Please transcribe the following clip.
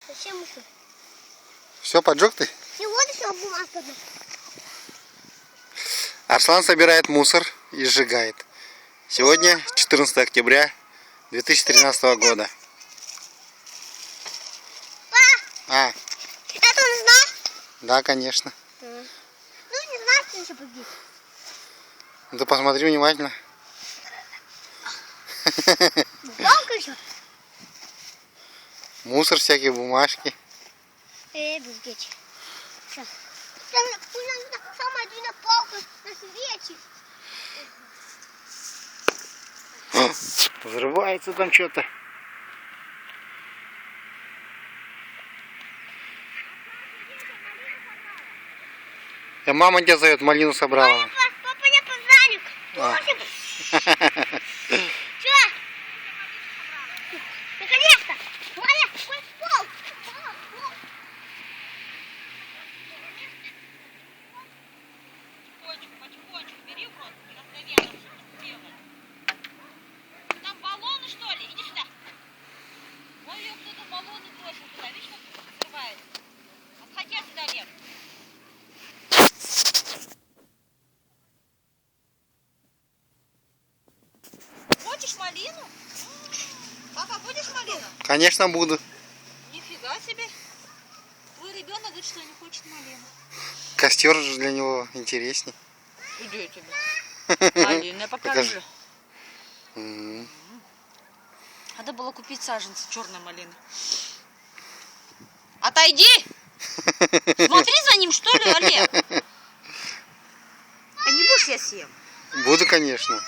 Зачем еще? Все, поджег ты? И вот еще бумажка. Арслан собирает мусор и сжигает. Сегодня 14 октября 2013 года. А, Это он знал? да, конечно. Ну, не знаю, что еще побить. Ну ты посмотри внимательно. Бумажка еще? Мусор всякие, бумажки. Безгечь. Сейчас. Там самая длинная палка на свете. Взрывается там что-то. Мама тебя зовет, малину собрала. Папа не позвонит. Че? Наконец-то! Валя, какой пол! Потихонечку бери в рот, мгновенно сделай. Там баллоны, что ли? Иди сюда. Ой, кто-то баллоны бросил туда. Видишь, как взрывается? Отходи отсюда, Олег. Хочешь малину? Папа, будешь малину? Конечно, буду. Нифига себе. Твой ребенок говорит, что не хочет малину. Костер же для него интересней. Иди тебе. Малину, я покажу. Надо было купить саженцы черной малины. Отойди! Смотри за ним, что ли, Олег? А не будешь, я съем? Буду, конечно.